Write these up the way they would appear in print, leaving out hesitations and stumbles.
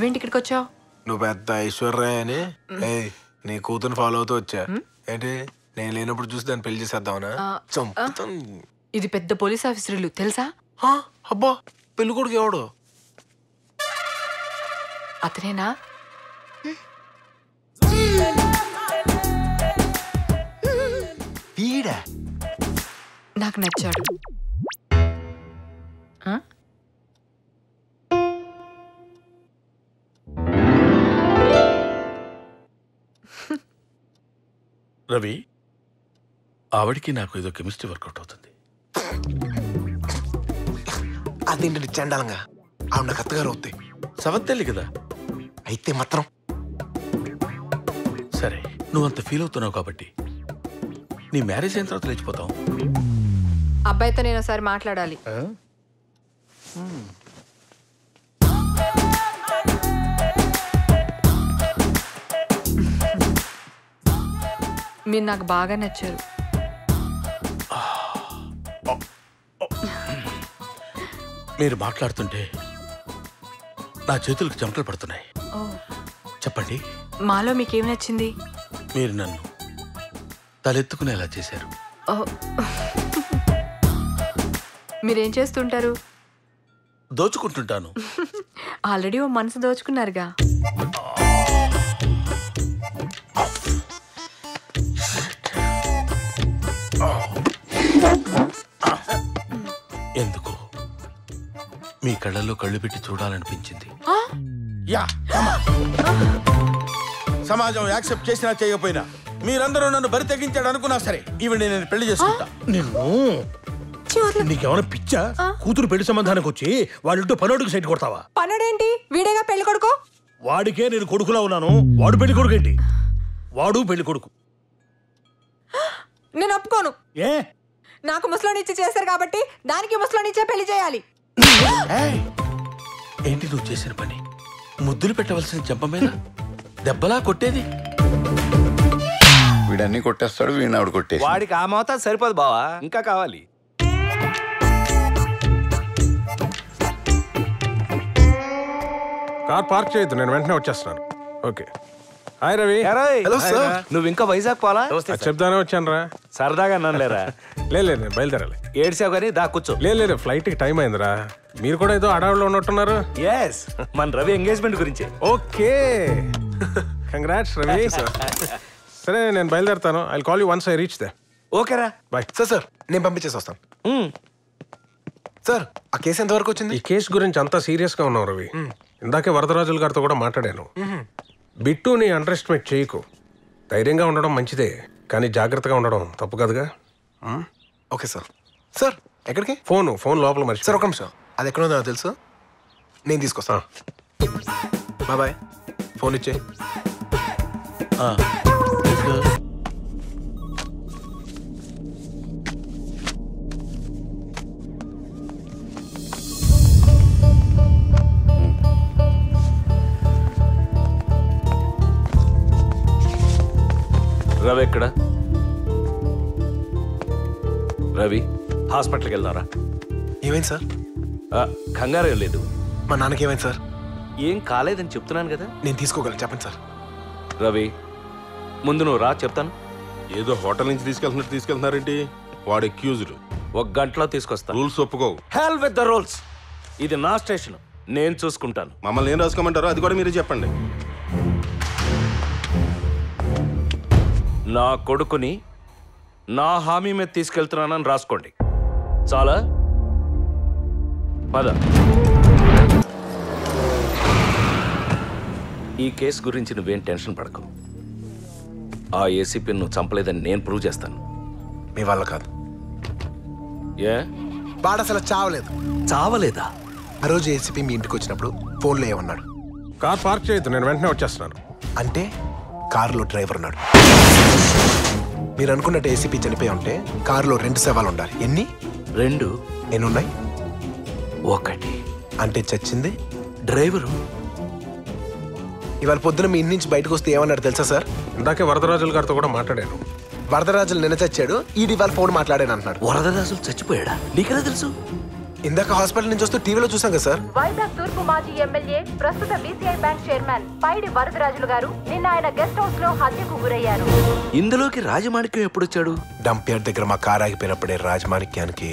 నువ్వేంటి ఇక్కడికి వచ్చావు? నువ్వు పెద్ద ఐశ్వర్య అని నీ కూతురు ఫాలో అవుతూ వచ్చా. ఏంటి నేను లేనప్పుడు చూసి దాన్ని పెళ్లి చేసేద్దామనా? ఇది పెద్ద పోలీస్ ఆఫీసర్లు తెలుసా? అబ్బా పెళ్లి కొడుకు ఎవడు? అతనేనా? వీడా? నాకు నచ్చాడు. రవి, ఆవిడికి నాకు ఏదో కెమిస్ట్రీ వర్కౌట్ అవుతుంది. అదేంటండి చండాలంగా? ఆవిడ నాకు అత్తగారు అవుతాయి. సవత్తెల్లి కదా. అయితే మాత్రం సరే, నువ్వు అంత ఫీల్ అవుతున్నావు కాబట్టి నీ మ్యారేజ్ అయిన తర్వాత లేచిపోతావు. అబ్బాయితో నేను ఒకసారి మాట్లాడాలి. మీరు నాకు బాగా నచ్చారు. మీరు మాట్లాడుతుంటే నా చేతులకు చెమటలు పడుతున్నాయి. చెప్పండి, మాలో మీకేం నచ్చింది? మీరు నన్ను తలెత్తుకునేలా చేశారు. మీరేం చేస్తుంటారు? దోచుకుంటుంటాను. ఆల్రెడీ ఓ మనసు దోచుకున్నారుగా. ఎందుకు మీ కళ్ళల్లో కళ్ళు పెట్టి చూడాలనిపించింది. సమాజం యాక్సెప్ట్ చేసినా చేయకపోయినా మీరందరూ నన్ను బరి తెగించాడు అనుకున్నా సరే ఈవిడ నేను పెళ్లి చేసుకుంటా. నిన్ను నీకేమైనా పిచ్చా? కూతురు పెళ్లి సంబంధానికి వచ్చి వాళ్ళింటో పనోడికి సైట్ కొడతావా? పనుడేంటి? వీడేగా పెళ్లి కొడుకు. వాడికే నేను కొడుకులా ఉన్నాను, వాడు పెళ్లి కొడుకు ఏంటి? వాడు పెళ్లి కొడుకు. నేను ఒప్పుకోను. ఏ? నాకు ముసలోనిచ్చి చేశారు కాబట్టి దానికి ముసలోనిచ్చే పెళ్లి చేయాలి. ఏంటి నువ్వు చేసిన పని? ముద్దులు పెట్టవలసిన చెంప మీద దెబ్బలా కొట్టేది. వీడన్నీ కొట్టేస్తాడు, వీడిని ఆవిడ కొట్టేసి. వాడికి ఆ మోతాదు సరిపోదు బావా, ఇంకా కావాలి. కార్ పార్క్ చేయొద్దు, నేను వెంటనే వచ్చేస్తున్నాను. Okay. Hi Ravi. Hello sir. నువ్వు ఇంకా వైజాగ్ పోలా? చెప్తానే వచ్చాను రా. సరదాగా అన్నాను లేరా. లేదు నేను బయలుదేరాలి. ఏడ్చావు కానీ దా కూర్చో. లేదు ఫ్లైట్కి టైం అయిందిరా. మీరు కూడా ఏదో అడవిలో ఉన్నట్టున్నారు. ఎస్, మన రవి ఎంగేజ్మెంట్ గురించి. Okay, congrats Ravi. సరే నేను బయలుదేరుతాను. I call you once I reach they. ఓకేరా, బాయ్. సార్ నేను పంపించేసి వస్తాను. సార్ ఆ కేసు ఎంతవరకు వచ్చింది? ఈ కేసు గురించి అంతా సీరియస్ గా ఉన్నావు రవి. ఇందాకే వరదరాజుల గారితో కూడా మాట్లాడాను. బిట్టుని అండర్ ఎస్టిమేట్ చేయకు. ధైర్యంగా ఉండడం మంచిదే, కానీ జాగ్రత్తగా ఉండడం తప్పు కదగా. Okay sir. సార్ ఎక్కడికి? ఫోన్ లోపల మర్చి. సార్ ఒక నిమిషం, అది ఎక్కడ ఉందో నాకు తెలుసు, నేను తీసుకొస్తాను. బాయ్. ఫోన్ ఇచ్చే. రవి ఎక్కడ? రవి హాస్పిటల్కి వెళ్దారా? ఏమైంది సార్? కంగారు ఏం లేదు. మా నాన్నకి ఏమైంది సార్? ఏం కాలేదని చెప్తున్నాను కదా. నేను తీసుకోగలను, చెప్పండి సార్. రవి ముందు నువ్వు రా, చెప్తాను. ఏదో హోటల్ నుంచి తీసుకెళ్తున్నారేంటి? వాడు అక్యూజ్డ్. 1 గంటలో తీసుకొస్తాను. రూల్స్ ఒప్పుకోవు. Hell with the rules. ఇది నా స్టేషన్, నేను చూసుకుంటాను. మమ్మల్ని ఏం రాసుకోమంటారో అది కూడా మీరే చెప్పండి. నా కొడుకుని నా హామీ మీద తీసుకెళ్తున్నానని రాసుకోండి. చాలా పద. ఈ కేసు గురించి నువ్వేం టెన్షన్ పడకు. ఆ ఏసీపీని నువ్వు చంపలేదని నేను ప్రూవ్ చేస్తాను. మీ వల్ల కాదు. ఏ? వాడు అసలు చావలేదు. చావలేదా? ఆ రోజు ఏసీపీ మీ ఇంటికి వచ్చినప్పుడు ఫోన్లో ఏమన్నాడు? కార్ పార్క్ చేయొద్దు, నేను వెంటనే వచ్చేస్తున్నాను. అంటే కారులో డ్రైవర్ ఉన్నాడు. మీరు అనుకున్నట్టు ఏసీపీ చనిపోయి ఉంటే కారులో 2 శవాలు ఉండాలి. ఎన్ని? 2. ఎన్నున్నాయి? 1. అంటే చచ్చింది డ్రైవరు. ఇవాళ పొద్దున మీ ఇంటి నుంచి బయటకు వస్తే ఏమన్నాడు తెలుసా సార్? ఇందాకే వరదరాజుల గారితో కూడా మాట్లాడాను. వరదరాజులు నిన్న చచ్చాడు, ఈడి ఇవాళ ఫోన్ మాట్లాడాను అంటున్నాడు. వరదరాజులు చచ్చిపోయాడా? నీకెలా తెలుసు? ఇందాక హాస్పిటల్ నుంచి వస్తూ టీవీలో చూసాం కదా సార్. వైజాగ్ తూర్పు మాజీ ఎమ్మెల్యే ప్రస్తుత బీసీఐ బ్యాంక్ చైర్మన్ పైడి వరదరాజులు గారు నిన్న ఆయన గెస్ట్ హౌస్ లో హత్యకు గురయ్యారు. ఇందులోకి రాజమాణిక్యం ఎప్పుడొచ్చాడు? డంప్ యార్డ్ దగ్గర మా కారు ఆగిపోయినప్పుడే రాజమాణిక్యానికి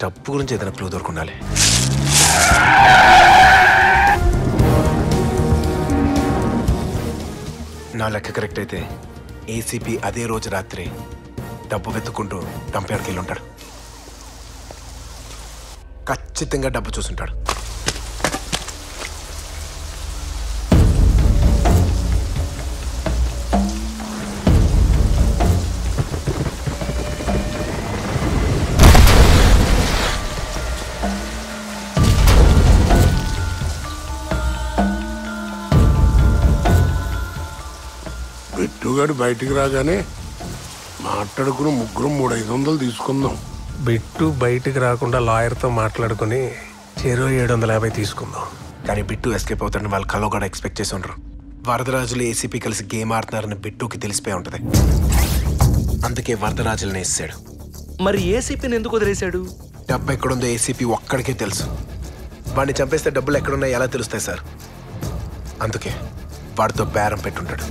డబ్బు గురించి ఏదైనా క్లూ దొరుకుండాలి. నా లెక్క కరెక్ట్ అయితే ఏసీపీ అదే రోజు రాత్రి డబ్బు వెతుక్కుంటూ డంప్ యార్డ్కి వెళ్ళి ఉంటాడు. ఖచ్చితంగా డబ్బు చూసుంటాడు. బిట్టుగాడు బయటికి రాగానే మాట్లాడుకుని ముగ్గురం 300-500 తీసుకుందాం. బిట్టు బయటికి రాకుండా లాయర్తో మాట్లాడుకుని 750 తీసుకుందాం. కానీ బిట్టు ఎస్కేప్ అవుతాడని వాళ్ళు కల్లో కూడా ఎక్స్పెక్ట్ చేసి ఉండరు. వరదరాజులు ఏసీపీ కలిసి గేమ్ ఆడుతున్నారని బిట్టుకి తెలిసిపోయి ఉంటది. అందుకే వరదరాజులను వేసాడు. మరి ఏసీపీని ఎందుకు వదిలేశాడు? డబ్బు ఎక్కడుందో ఏసీపీ ఒక్కడికే తెలుసు. వాడిని చంపేస్తే డబ్బులు ఎక్కడున్నాయో ఎలా తెలుస్తాయి సార్? అందుకే వాడితో బేరం పెట్టుంటాడు.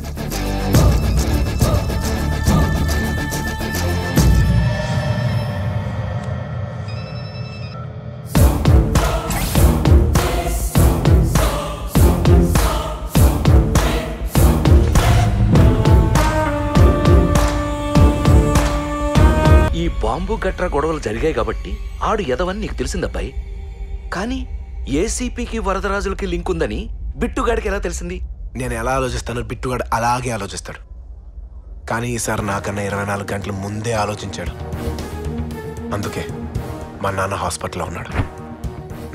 ఈ బాంబు గట్రా గొడవలు జరిగాయి కాబట్టి ఆడు ఎదవని నీకు తెలిసిందబ్బాయి. కానీ ఏసీపీకి వరదరాజులకి లింక్ ఉందని బిట్టుగాడికి ఎలా తెలిసింది? నేను ఎలా ఆలోచిస్తానో బిట్టుగాడు అలాగే ఆలోచిస్తాడు. కానీ ఈసారి నాకన్నా 24 గంటల ముందే ఆలోచించాడు. అందుకే మా నాన్న హాస్పిటల్లో ఉన్నాడు.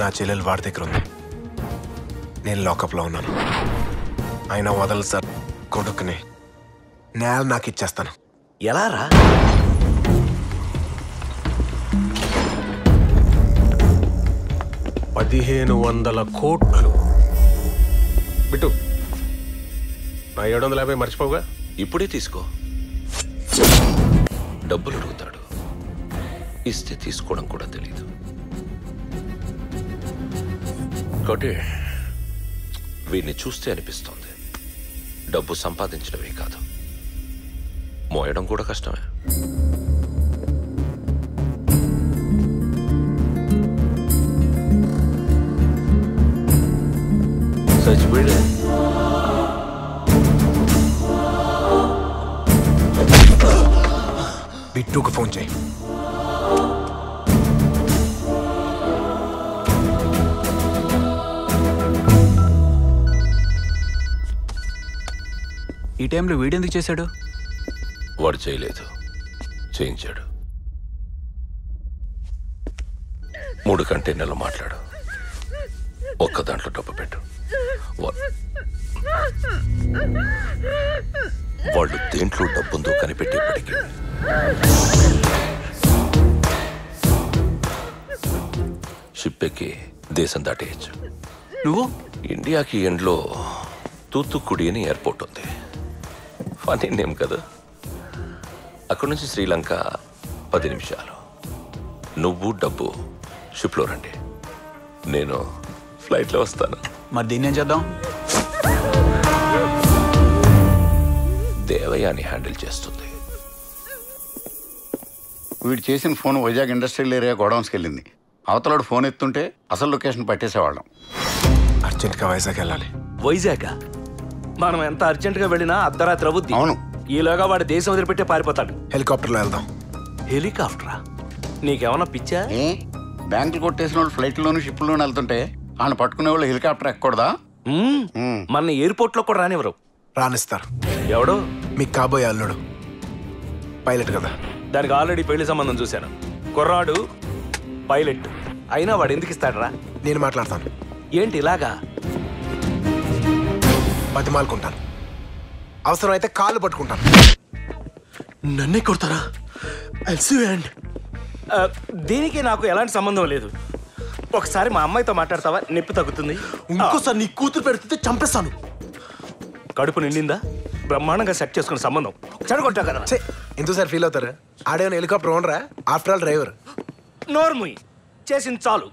నా చెల్లెలు వాడి దగ్గర ఉంది. నేను లాకప్లో ఉన్నాను. అయినా వదలు సార్, కొడుకుని నేల నాకు ఇచ్చేస్తాను. ఎలా రా? $1500 కోట్లు. బిట్టు, నా 750 మర్చిపోగా. ఇప్పుడే తీసుకో. డబ్బులు అడుగుతాడు, ఇస్తే తీసుకోవడం కూడా తెలీదు. కాబట్టి వీడిని చూస్తే అనిపిస్తోంది డబ్బు సంపాదించడమే కాదు, మోయడం కూడా కష్టమే. చచ్చిపోయాడు. బిట్టుకు ఫోన్ చేయి. ఈ టైంలో వీడెందుకు చేశాడు? వాడు చేయలేదు, చేయించాడు. 3 కంటైనర్లు మాట్లాడు, ఒక్క దాంట్లో డబ్బు పెట్టు. వాళ్ళు దేంట్లో డబ్బుందో కనిపెట్టేప్పటికీ షిప్ ఎక్కి దేశం దాటేయచ్చు. నువ్వు ఇండియాకి ఎండ్లో తూత్తుకుడి అని ఎయిర్పోర్ట్ ఉంది. ఫనీ నేమ్ కదా. అక్కడి నుంచి శ్రీలంక 10 నిమిషాలు. నువ్వు డబ్బు షిప్లో రండి, నేను ఫ్లైట్లో వస్తాను. మరి దీన్ని ఏం చేద్దాం? దేవయాని హ్యాండిల్ చేస్తుంది. వీడు చేసిన ఫోన్ వైజాగ్ ఇండస్ట్రియల్ ఏరియా గోడౌన్స్కి వెళ్ళింది. అవతలాడు ఫోన్ ఎత్తుంటే అసలు లొకేషన్ పట్టేసేవాళ్ళం. అర్జెంట్గా వైజాగ్ వెళ్ళాలి. వైజాగ్ మనం ఎంత అర్జెంటుగా వెళ్ళినా అర్ధరాత్రి అవుద్ది. అవును. ఈలోగా వాడు దేశం వదిలిపెట్టే పారిపోతాడు. హెలికాప్టర్లో వెళ్దాం. హెలికాప్టరా? నీకేమన్నా పిచ్చా? బ్యాంకులు కొట్టేసిన వాళ్ళు ఫ్లైట్లోనూ షిప్లోనూ వెళ్తుంటే వాళ్ళని పట్టుకునే వాళ్ళు హెలికాప్టర్ ఎక్కకూడదా? మన ఎయిర్పోర్ట్ లో కూడా రానివ్వరు. రానిస్తారు. ఎవడు? మీకు కాబోయే అల్లుడు పైలట్ కదా. దానికి ఆల్రెడీ పెళ్లి సంబంధం చూశాను. కుర్రాడు పైలట్ అయినా వాడు ఎందుకు ఇస్తాడరా? నేను మాట్లాడతాను. ఏంటి ఇలాగా? బతిమాలుకుంటాను, అవసరమైతే కాళ్ళు పట్టుకుంటాను. నన్నే కొడతారా? దీనికి నాకు ఎలాంటి సంబంధం లేదు. ఒకసారి మా అమ్మాయితో మాట్లాడతావా? నొప్పి తగ్గుతుంది. ఇంకోసారి నీ కూతురు పెడితే చంపేస్తాను. కడుపు నిండిందా? బ్రహ్మాండంగా సెట్ చేసుకున్న సంబంధం చెడగొట్టా కదా. ఎందుకు సార్ ఫీల్ అవుతారు? ఆడేమైనా హెలికాప్టర్ ఓనరా? After all driver. నోర్ముయ్, చేసింది చాలు